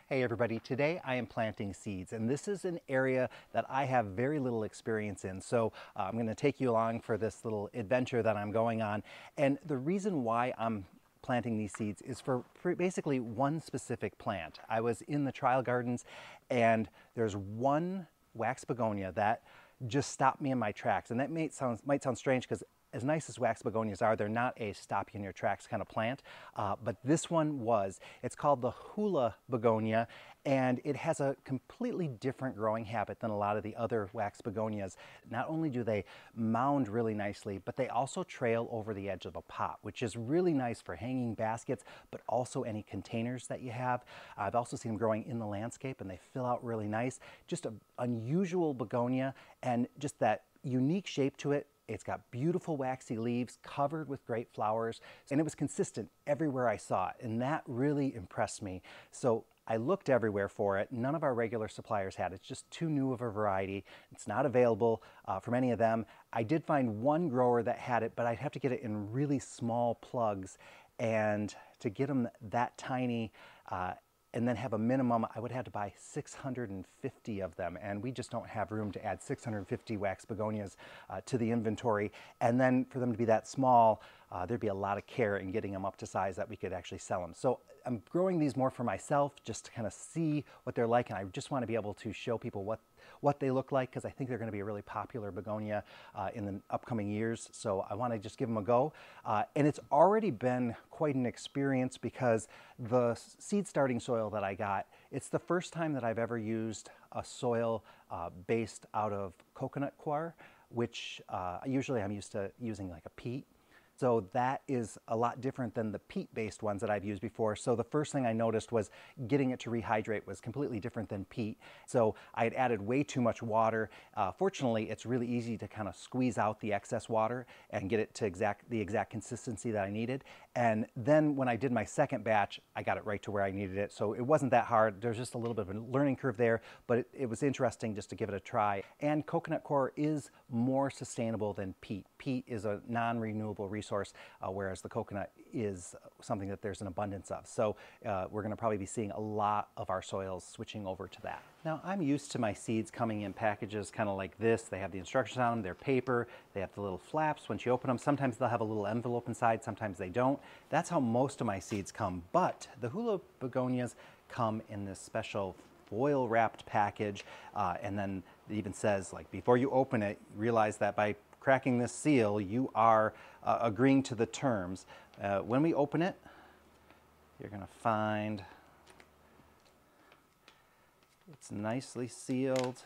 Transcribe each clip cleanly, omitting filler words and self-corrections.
Hey everybody, today I am planting seeds and this is an area that I have very little experience in. So I'm going to take you along for this little adventure that I'm going on. And the reason why I'm planting these seeds is for basically one specific plant. I was in the trial gardens and there's one wax begonia that just stopped me in my tracks. And that might sound strange because as nice as wax begonias are, they're not a stop you in your tracks kind of plant, but this one was. It's called the Hula Begonia, and it has a completely different growing habit than a lot of the other wax begonias. Not only do they mound really nicely, but they also trail over the edge of a pot, which is really nice for hanging baskets, but also any containers that you have. I've also seen them growing in the landscape, and they fill out really nice. Just an unusual begonia, and just that unique shape to it. It's got beautiful waxy leaves covered with great flowers, and it was consistent everywhere I saw it, and that really impressed me. So I looked everywhere for it. None of our regular suppliers had it. It's just too new of a variety. It's not available from any of them. I did find one grower that had it, but I'd have to get it in really small plugs, and to get them that tiny and then have a minimum, I would have to buy 650 of them, and we just don't have room to add 650 wax begonias to the inventory. And then for them to be that small, there'd be a lot of care in getting them up to size that we could actually sell them. So I'm growing these more for myself, just to kind of see what they're like, and I just want to be able to show people what they look like, because I think they're going to be a really popular begonia in the upcoming years. So I want to just give them a go. And it's already been quite an experience because the seed starting soil that I got, it's the first time that I've ever used a soil based out of coconut coir, which usually I'm used to using like a peat. So that is a lot different than the peat-based ones that I've used before. So the first thing I noticed was getting it to rehydrate was completely different than peat. So I had added way too much water. Fortunately, it's really easy to kind of squeeze out the excess water and get it to the exact consistency that I needed. And then when I did my second batch, I got it right to where I needed it. So it wasn't that hard. There's just a little bit of a learning curve there, but it was interesting just to give it a try. And coconut coir is more sustainable than peat. Peat is a non-renewable resource, whereas the coconut is something that there's an abundance of. So we're going to probably be seeing a lot of our soils switching over to that. Now, I'm used to my seeds coming in packages kind of like this. They have the instructions on them, they're paper, they have the little flaps once you open them. Sometimes they'll have a little envelope inside, sometimes they don't. That's how most of my seeds come, but the Hula Begonias come in this special foil wrapped package, and then it even says, like, before you open it, realize that by cracking this seal, you are agreeing to the terms. When we open it, you're going to find it's nicely sealed,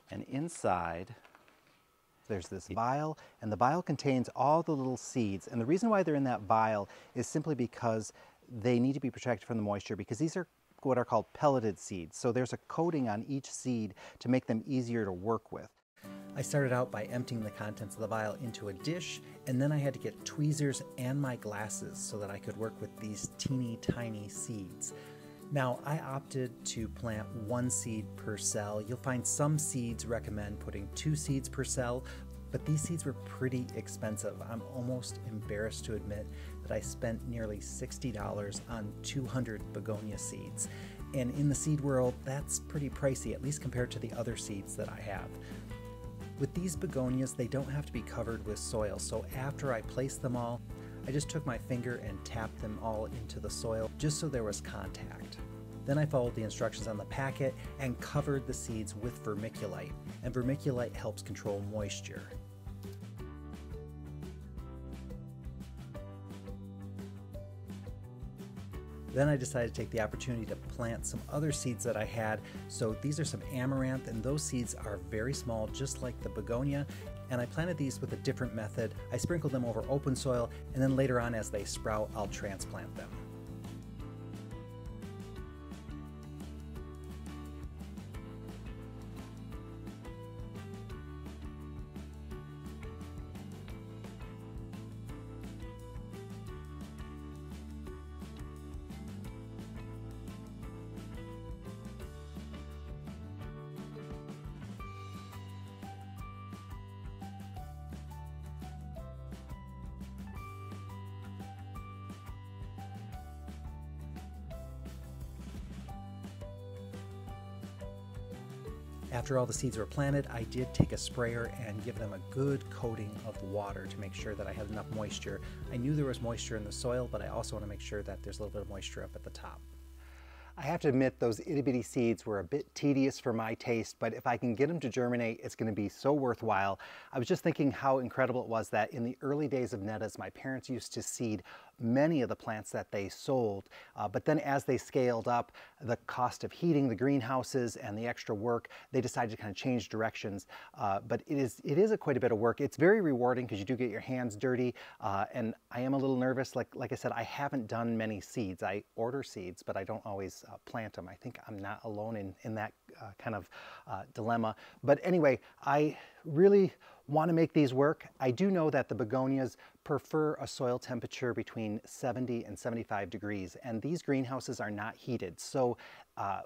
and inside there's this vial, and the vial contains all the little seeds. And the reason why they're in that vial is simply because they need to be protected from the moisture, because these are what are called pelleted seeds. So there's a coating on each seed to make them easier to work with. I started out by emptying the contents of the vial into a dish, and then I had to get tweezers and my glasses so that I could work with these teeny tiny seeds. Now, I opted to plant one seed per cell. You'll find some seeds recommend putting 2 seeds per cell, but these seeds were pretty expensive. I'm almost embarrassed to admit that I spent nearly $60 on 200 begonia seeds. And in the seed world, that's pretty pricey, at least compared to the other seeds that I have. With these begonias, they don't have to be covered with soil, so after I placed them all, I just took my finger and tapped them all into the soil just so there was contact. Then I followed the instructions on the packet and covered the seeds with vermiculite, and vermiculite helps control moisture. Then I decided to take the opportunity to plant some other seeds that I had. So these are some amaranth, and those seeds are very small, just like the begonia. And I planted these with a different method. I sprinkled them over open soil, and then later on as they sprout, I'll transplant them. After all the seeds were planted, I did take a sprayer and give them a good coating of water to make sure that I had enough moisture. I knew there was moisture in the soil, but I also want to make sure that there's a little bit of moisture up at the top. I have to admit those itty bitty seeds were a bit tedious for my taste, but if I can get them to germinate, it's going to be so worthwhile. I was just thinking how incredible it was that in the early days of nettas, my parents used to seed many of the plants that they sold, but then as they scaled up the cost of heating the greenhouses and the extra work, they decided to kind of change directions. But it is quite a bit of work. It's very rewarding because you do get your hands dirty, and I am a little nervous. Like I said, I haven't done many seeds. I order seeds, but I don't always plant them. I think I'm not alone in that kind of dilemma. But anyway, I really want to make these work. I do know that the begonias prefer a soil temperature between 70 and 75 degrees, and these greenhouses are not heated. So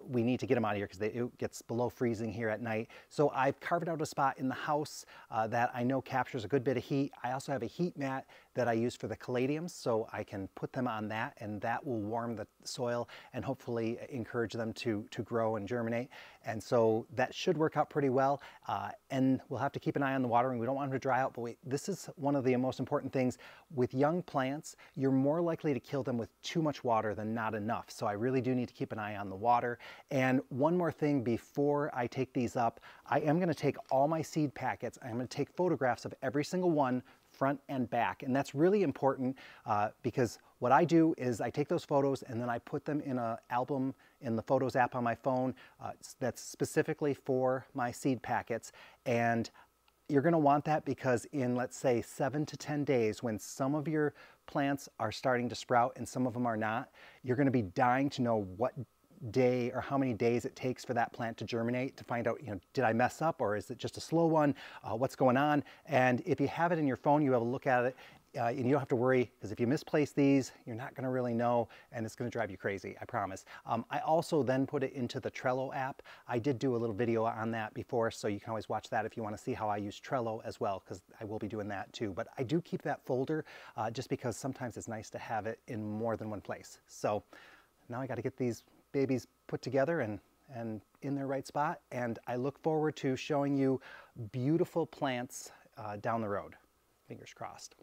we need to get them out of here because it gets below freezing here at night. So I've carved out a spot in the house that I know captures a good bit of heat. I also have a heat mat that I use for the caladiums, so I can put them on that, and that will warm the soil and hopefully encourage them to grow and germinate. And so that should work out pretty well. And we'll have to keep an eye on the watering. We don't want them to dry out, but this is one of the most important things. With young plants, you're more likely to kill them with too much water than not enough. So I really do need to keep an eye on the water. And one more thing before I take these up, I am going to take all my seed packets. I'm going to take photographs of every single one, front and back. And that's really important because what I do is I take those photos and then I put them in an album in the Photos app on my phone that's specifically for my seed packets. And you're going to want that because in, let's say, 7 to 10 days, when some of your plants are starting to sprout and some of them are not, you're going to be dying to know what day or how many days it takes for that plant to germinate, to find out, did I mess up or is it just a slow one? What's going on? And if you have it in your phone, you have a look at it. And you don't have to worry, because if you misplace these, you're not going to really know, and it's going to drive you crazy, I promise. I also then put it into the Trello app. I did do a little video on that before, so you can always watch that if you want to see how I use Trello as well, because I will be doing that too. But I do keep that folder just because sometimes it's nice to have it in more than one place. So now I got to get these babies put together and in their right spot, and I look forward to showing you beautiful plants down the road. Fingers crossed.